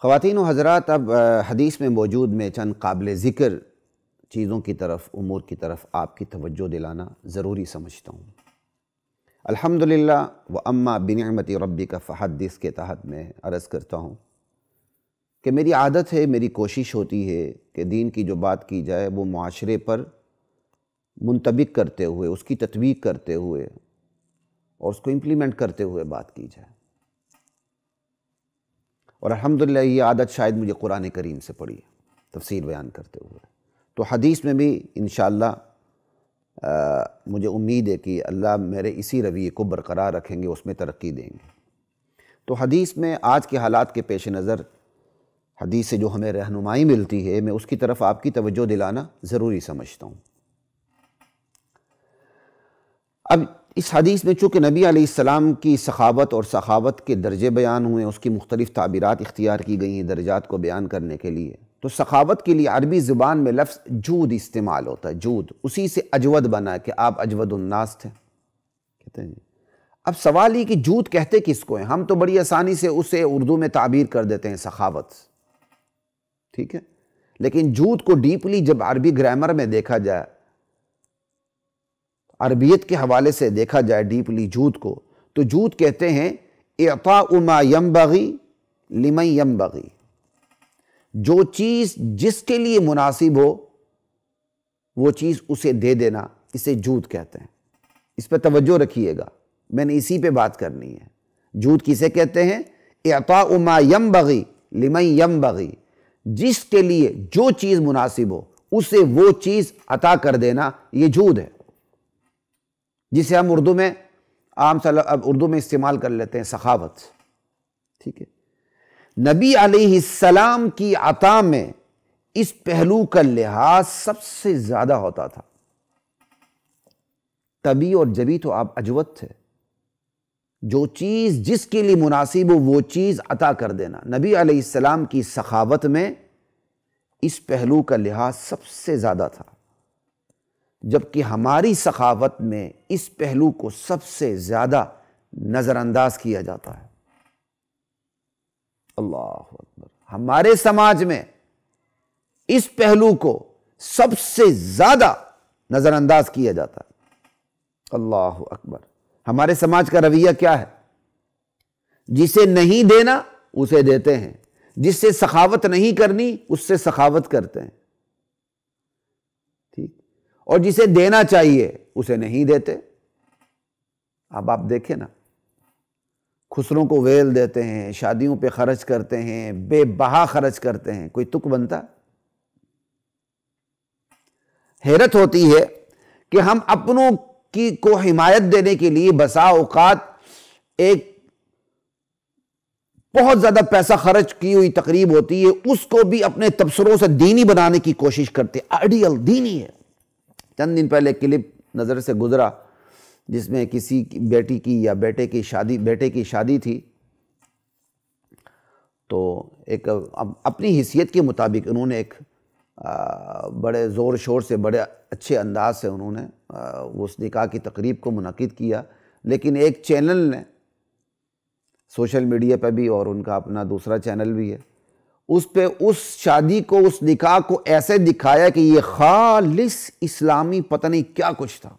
خواتین و حضرات، اب حدیث میں موجود میں چند قابل ذکر چیزوں کی طرف، امور کی طرف آپ کی توجہ دلانا ضروری سمجھتا ہوں۔ الحمدللہ واما بنعمت ربک فحدث کے تحت میں عرض کرتا ہوں کہ میری عادت ہے، میری کوشش ہوتی ہے کہ دین کی جو بات کی جائے وہ معاشرے پر منطبق کرتے ہوئے، اس کی تطبیق کرتے ہوئے اور اس کو امپلیمنٹ کرتے ہوئے بات کی جائے، اور الحمدللہ یہ عادت شاید مجھے قرآن کریم سے پڑی ہے تفسیر بیان کرتے ہوئے۔ تو حدیث میں بھی انشاءاللہ مجھے امید ہے کہ اللہ میرے اسی رویے کو برقرار رکھیں گے، اس میں ترقی دیں گے۔ تو حدیث میں آج کے حالات کے پیش نظر حدیث سے جو ہمیں رہنمائی ملتی ہے، میں اس کی طرف آپ کی توجہ دلانا ضروری سمجھتا ہوں۔ اب اس حدیث میں چونکہ نبی علیہ السلام کی سخاوت اور سخاوت کے درجے بیان ہوئے، اس کی مختلف تعبیرات اختیار کی گئی ہیں درجات کو بیان کرنے کے لیے، تو سخاوت کے لیے عربی زبان میں لفظ جود استعمال ہوتا ہے، جود، اسی سے اجود بنا ہے کہ آپ اجود الناس تھے کہتے ہیں۔ اب سوال یہ کہ جود کہتے کس کو ہیں؟ ہم تو بڑی آسانی سے اسے اردو میں تعبیر کر دیتے ہیں سخاوت، ٹھیک ہے، لیکن جود کو ڈیپلی جب عربی گرامر میں دیکھا جائے، عربیت کے حوالے سے دیکھا جائے ڈیپلی جود کو، تو جود کہتے ہیں اعطاء ما ینبغی لمن ینبغی، جو چیز جس کے لیے مناسب ہو وہ چیز اسے دے دینا، اسے جود کہتے ہیں۔ اس پہ توجہ رکھیے گا، میں نے اسی پہ بات کرنی ہے۔ جود کسے کہتے ہیں؟ اعطاء ما ینبغی لمن ینبغی، جس کے لیے جو چیز مناسب ہو اسے وہ چیز عطا کر دینا، یہ جود ہے، جسے ہم اردو میں اردو میں استعمال کر لیتے ہیں سخاوت، ٹھیک ہے۔ نبی علیہ السلام کی عطا میں اس پہلو کا لحاظ سب سے زیادہ ہوتا تھا، تبھی اور جبھی تو آپ اجود تھے، جو چیز جس کے لیے مناسب ہو وہ چیز عطا کر دینا۔ نبی علیہ السلام کی سخاوت میں اس پہلو کا لحاظ سب سے زیادہ تھا، جبکہ ہماری سخاوت میں اس پہلو کو سب سے زیادہ نظر انداز کیا جاتا ہے۔ اللہ اکبر، ہمارے سماج میں اس پہلو کو سب سے زیادہ نظر انداز کیا جاتا ہے۔ اللہ اکبر، ہمارے سماج کا رویہ کیا ہے؟ جسے نہیں دینا اسے دیتے ہیں، جس سے سخاوت نہیں کرنی اس سے سخاوت کرتے ہیں، ٹھیک، اور جسے دینا چاہیے اسے نہیں دیتے۔ اب آپ دیکھیں نا، خسروں کو ویل دیتے ہیں، شادیوں پہ خرچ کرتے ہیں، بے بہا خرچ کرتے ہیں، کوئی تک بنتا؟ حیرت ہوتی ہے کہ ہم اپنوں کو حمایت دینے کے لیے بسا اوقات ایک بہت زیادہ پیسہ خرچ کی ہوئی تقریب ہوتی ہے، اس کو بھی اپنے تبصروں سے دینی بنانے کی کوشش کرتے، آئیڈیل دینی ہے۔ چند دن پہلے کلپ نظر سے گزرا جس میں کسی بیٹی کی یا بیٹے کی شادی تھی، تو ایک اپنی حیثیت کے مطابق انہوں نے ایک بڑے زور شور سے، بڑے اچھے انداز سے انہوں نے اس نکاح کی تقریب کو منعقد کیا، لیکن ایک چینل نے سوشل میڈیا پہ بھی، اور ان کا اپنا دوسرا چینل بھی ہے، اس پہ اس شادی کو، اس نکاح کو ایسے دکھایا کہ یہ خالص اسلامی پتہ نہیں کیا کچھ تھا۔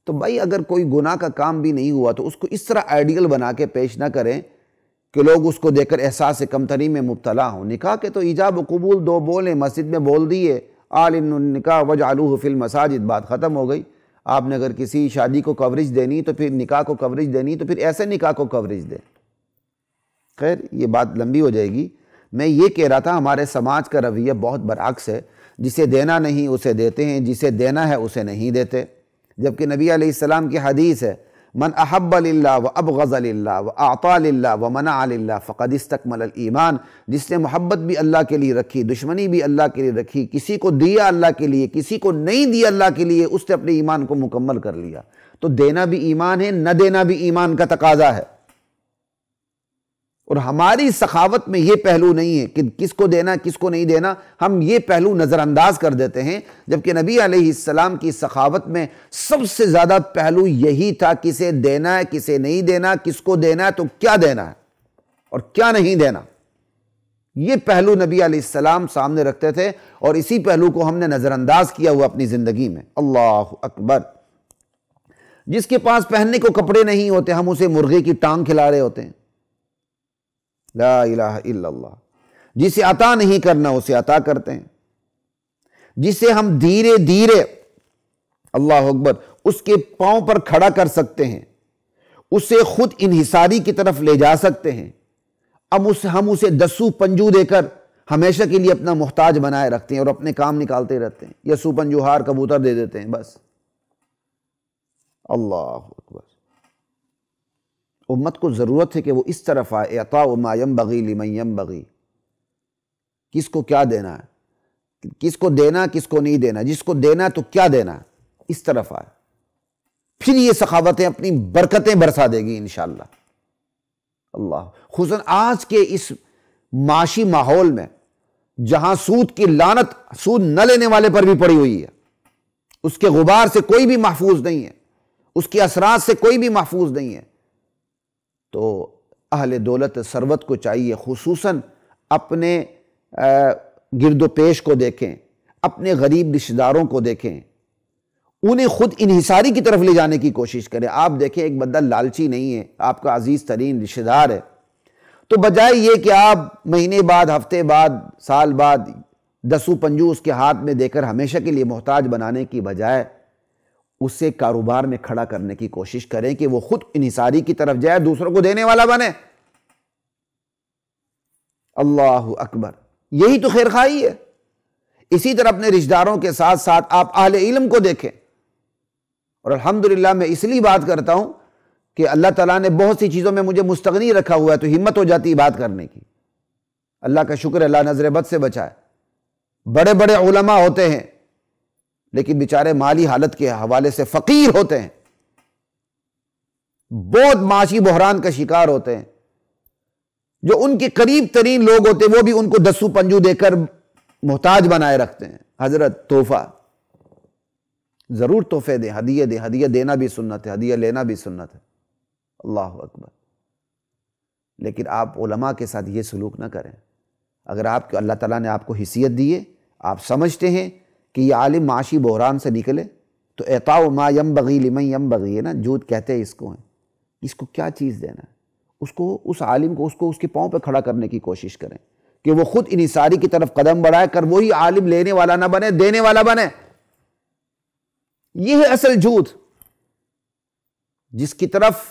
تو بھائی اگر کوئی گناہ کا کام بھی نہیں ہوا تو اس کو اس طرح آئیڈیل بنا کے پیش نہ کریں کہ لوگ اس کو دیکھ کر احساس کمتری میں مبتلا ہوں۔ نکاح کے تو ایجاب و قبول دو بول ہیں، مسجد میں بول دیے اعلنوا النکاح واجعلوہ فی المساجد، بات ختم ہو گئی۔ آپ نے اگر کسی شادی کو کوریج دینی تو پھر نکاح کو کوریج دینی تو پھر ایسے نکاح کو کوریج دیں۔ خیر یہ بات لمبی ہو جائے گی۔ میں یہ کہہ رہا تھا ہمارے سماج کا رویہ بہت برعکس ہے، جسے دینا نہیں اسے دیتے ہیں، جسے دینا ہے اسے نہیں دیتے، جبکہ نبی علیہ السلام کی حدیث ہے من احب للہ وابغض للہ واعطى للہ ومنع للہ فقد استکمل الایمان، جس نے محبت بھی اللہ کے لیے رکھی، دشمنی بھی اللہ کے لیے رکھی، کسی کو دیا اللہ کے لیے، کسی کو نہیں دیا اللہ کے لیے، اس نے اپنے ایمان کو مکمل کر لیا۔ تو دینا بھی ایمان ہے، نہ دینا بھی ایمان کا تقاضا ہے، اور ہماری سخاوت میں یہ پہلو نہیں ہے کہ کس کو دینا کس کو نہیں دینا، ہم یہ پہلو نظر انداز کر دیتے ہیں، جبکہ نبی علیہ السلام کی سخاوت میں سب سے زیادہ پہلو یہی تھا، کسے دینا ہے کسے نہیں دینا، کس کو دینا ہے تو کیا دینا ہے اور کیا نہیں دینا۔ یہ پہلو نبی علیہ السلام سامنے رکھتے تھے اور اسی پہلو کو ہم نے نظر انداز کیا ہوا اپنی زندگی میں۔ اللہ اکبر۔ جس کے پاس پہننے کو کپڑے نہیں ہوتے ہم اسے مرغے کی ٹانگ کھلا رہے ہوتے ہیں۔ لا الہ الا اللہ۔ جسے عطا نہیں کرنا اسے عطا کرتے ہیں، جسے ہم دھیرے دھیرے اللہ اکبر اس کے پاؤں پر کھڑا کر سکتے ہیں، اسے خود انحصاری کی طرف لے جا سکتے ہیں، ہم اسے دسو پنجو دے کر ہمیشہ کے لیے اپنا محتاج بنائے رکھتے ہیں اور اپنے کام نکالتے رہتے ہیں، یا سو پنجوہار کبوتر دے دیتے ہیں بس۔ اللہ اکبر۔ امت کو ضرورت ہے کہ وہ اس طرف آئے، اعطاء ما ينبغي لمن ينبغي۔ کس کو کیا دینا ہے، کس کو دینا کس کو نہیں دینا، جس کو دینا تو کیا دینا، اس طرف آئے، پھر یہ سخاوتیں اپنی برکتیں برسا دے گی انشاءاللہ۔ اللہ، خصوصاً آج کے اس معاشی ماحول میں جہاں سود کی لعنت سود نہ لینے والے پر بھی پڑی ہوئی ہے، اس کے غبار سے کوئی بھی محفوظ نہیں ہے، اس کے اثرات سے کوئی بھی محفوظ نہیں ہے، تو اہل دولت ثروت کو چاہیے خصوصاً اپنے گرد و پیش کو دیکھیں، اپنے غریب رشتہ داروں کو دیکھیں، انہیں خود انحصاری کی طرف لے جانے کی کوشش کریں۔ آپ دیکھیں ایک بندہ لالچی نہیں ہے، آپ کا عزیز ترین رشتہ دار ہے، تو بجائے یہ کہ آپ مہینے بعد، ہفتے بعد، سال بعد دسو پنجو اس کے ہاتھ میں دے کر ہمیشہ کے لیے محتاج بنانے کی بجائے اسے کاروبار میں کھڑا کرنے کی کوشش کریں کہ وہ خود انحصاری کی طرف جائے، دوسروں کو دینے والا بنے۔ اللہ اکبر۔ یہی تو خیر خواہی ہے۔ اسی طرح اپنے رشتہ داروں کے ساتھ ساتھ آپ اہل علم کو دیکھیں، اور الحمدللہ میں اس لیے بات کرتا ہوں کہ اللہ تعالیٰ نے بہت سی چیزوں میں مجھے مستغنی رکھا ہوا ہے، تو ہمت ہو جاتی ہے بات کرنے کی۔ اللہ کا شکر ہے، اللہ نظر بد سے بچائے۔ بڑے بڑے علماء ہوتے ہیں لیکن بیچارے مالی حالت کے حوالے سے فقیر ہوتے ہیں، بہت معاشی بحران کا شکار ہوتے ہیں، جو ان کے قریب ترین لوگ ہوتے ہیں وہ بھی ان کو دسو پنجو دے کر محتاج بنائے رکھتے ہیں۔ حضرت تحفہ ضرور تحفے دیں، ہدیے دیں، ہدیہ دینا بھی سنت ہے، ہدیہ لینا بھی سنت ہے۔ اللہ اکبر۔ لیکن آپ علماء کے ساتھ یہ سلوک نہ کریں۔ اگر اللہ تعالیٰ نے آپ کو حیثیت دی ہے، آپ سمجھتے ہیں کہ یہ عالم معاشی بحران سے نکلے، تو اعطاء ما ينبغي لمن ينبغي ہے نا، جود کہتے ہیں اس کو، اس کو کیا چیز دینا ہے، اس عالم کو اس کے پاؤں پہ کھڑا کرنے کی کوشش کریں کہ وہ خود انحصاری کی طرف قدم بڑھائے کر وہی عالم لینے والا نہ بنے، دینے والا بنے۔ یہ ہے اصل جود، جس کی طرف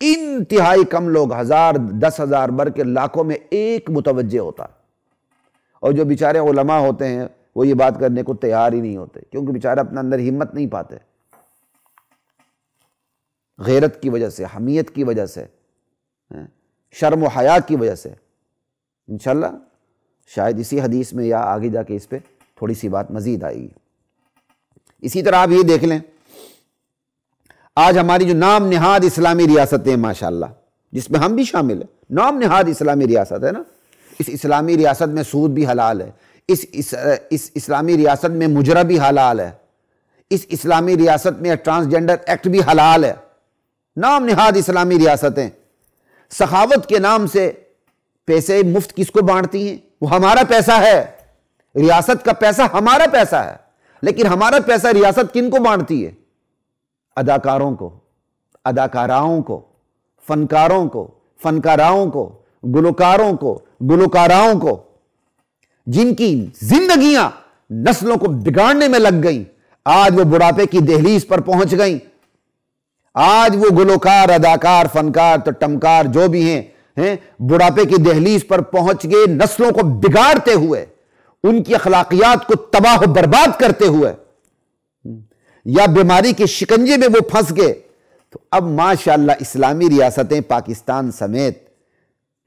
انتہائی کم لوگ، 1000 10,000 بر کے لاکھوں میں ایک متوجہ ہوتا ہے، اور جو بیچارے علماء ہوتے ہیں وہ یہ بات کرنے کو تیار ہی نہیں ہوتے، کیونکہ بیچارے اپنے اندر ہمت نہیں پاتے، غیرت کی وجہ سے، حمیت کی وجہ سے، شرم و حیا کی وجہ سے۔ انشاءاللہ شاید اسی حدیث میں یا آگے جا کے اس پہ تھوڑی سی بات مزید آئے گی۔ اسی طرح آپ یہ دیکھ لیں، آج ہماری جو نام نہاد اسلامی ریاستیں ماشاءاللہ، جس میں ہم بھی شامل ہیں، نام نہاد اسلامی ریاست ہے نا، اس اسلامی ریاست میں سود بھی حلال ہے، اس اسلامی ریاست میں مجرا بھی حلال ہے، اس اسلامی ریاست میں ٹرانسجنڈر ایکٹ بھی حلال ہے۔ نام نہاد اسلامی ریاستیں سخاوت کے نام سے پیسے مفت کس کو بانٹتی ہیں؟ وہ ہمارا پیسہ ہے، ریاست کا پیسہ ہمارا پیسہ ہے، لیکن ہمارا پیسہ ریاست کن کو بانٹتی ہے؟ اداکاروں کو، اداکاراؤں کو، فنکاروں کو، فنکاراؤں کو، گلوکاروں کو، گلوکاراؤں کو، جن کی زندگیاں نسلوں کو بگاڑنے میں لگ گئیں، آج وہ بڑھاپے کی دہلیز پر پہنچ گئیں۔ آج وہ گلوکار، اداکار، فنکار تو ٹمکار جو بھی ہیں بڑھاپے کی دہلیز پر پہنچ گئے، نسلوں کو بگاڑتے ہوئے، ان کی اخلاقیات کو تباہ و برباد کرتے ہوئے، یا بیماری کے شکنجے میں وہ پھنس گئے۔ تو اب ماشاءاللہ اسلامی ریاستیں پاکستان سمیت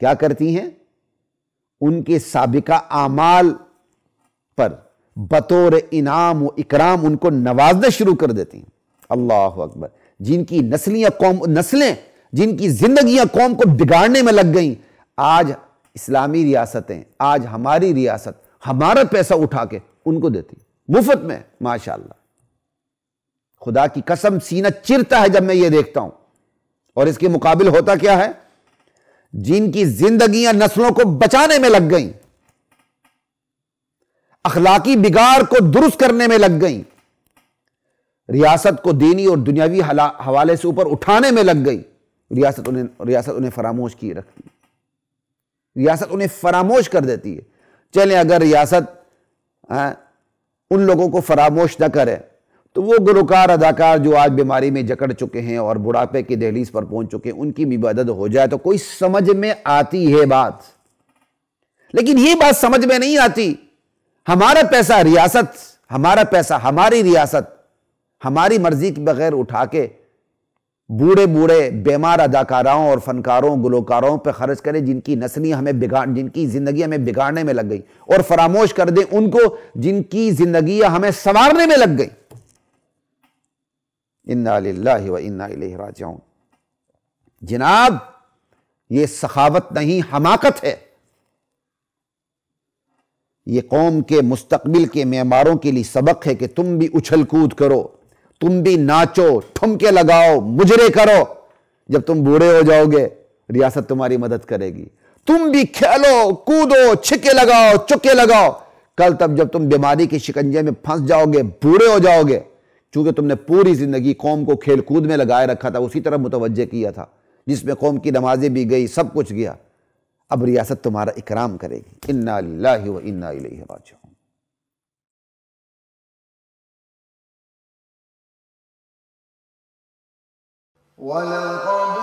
کیا کرتی ہیں؟ ان کے سابقہ اعمال پر بطور انعام و اکرام ان کو نوازنا شروع کر دیتی ہیں۔ اللہ اکبر۔ جن کی نسلیں جن کی زندگیاں قوم کو بگاڑنے میں لگ گئیں، آج اسلامی ریاستیں، آج ہماری ریاست ہمارا پیسہ اٹھا کے ان کو دیتی مفت میں۔ ماشاءاللہ، خدا کی قسم سینہ چرتا ہے جب میں یہ دیکھتا ہوں۔ اور اس کے مقابل ہوتا کیا ہے؟ جن کی زندگیاں نسلوں کو بچانے میں لگ گئیں، اخلاقی بگاڑ کو درست کرنے میں لگ گئیں، ریاست کو دینی اور دنیاوی حوالے سے اوپر اٹھانے میں لگ گئی، ریاست انہیں فراموش کی رکھتی، ریاست انہیں فراموش کر دیتی ہے۔ چلیں اگر ریاست ان لوگوں کو فراموش نہ کرے تو وہ گلوکار اداکار جو آج بیماری میں جکڑ چکے ہیں اور بڑھاپے کی دہلیز پر پہنچ چکے ہیں، ان کی بھی مدد ہو جائے تو کوئی سمجھ میں آتی ہے بات۔ لیکن یہ بات سمجھ میں نہیں آتی، ہمارا پیسہ ریاست، ہمارا پیسہ ہماری ریاست ہماری مرضی کے بغیر اٹھا کے بوڑھے بوڑھے بیمار اداکاراؤں اور فنکاروں گلوکاروں پہ خرچ کرے جن کی جن کی زندگی ہمیں بگاڑنے میں لگ گئی، اور فراموش کر دیں ان کو جن کی زندگی ہمیں سنوارنے میں لگ گئی۔ انا للہ و انا الیہ راجعون۔ جناب یہ سخاوت نہیں، حماقت ہے۔ یہ قوم کے مستقبل کے معماروں کے لیے سبق ہے کہ تم بھی اچھل کود کرو، تم بھی ناچو، ٹھمکے لگاؤ، مجرے کرو۔ جب تم بوڑھے ہو جاؤ گے ریاست تمہاری مدد کرے گی۔ تم بھی کھیلو کودو، چھکے لگاؤ، چکے لگاؤ۔ کل تب جب تم بیماری کے شکنجے میں پھنس جاؤ گے، بوڑھے ہو جاؤ گے، چونکہ تم نے پوری زندگی قوم کو کھیل کود میں لگائے رکھا تھا، اسی طرح متوجہ کیا تھا جس میں قوم کی نمازیں بھی گئی، سب کچھ گیا، اب ریاست تمہارا اکرام کرے گی۔ انا للہ و انا الیہ راجعون۔ وَلَقَدْ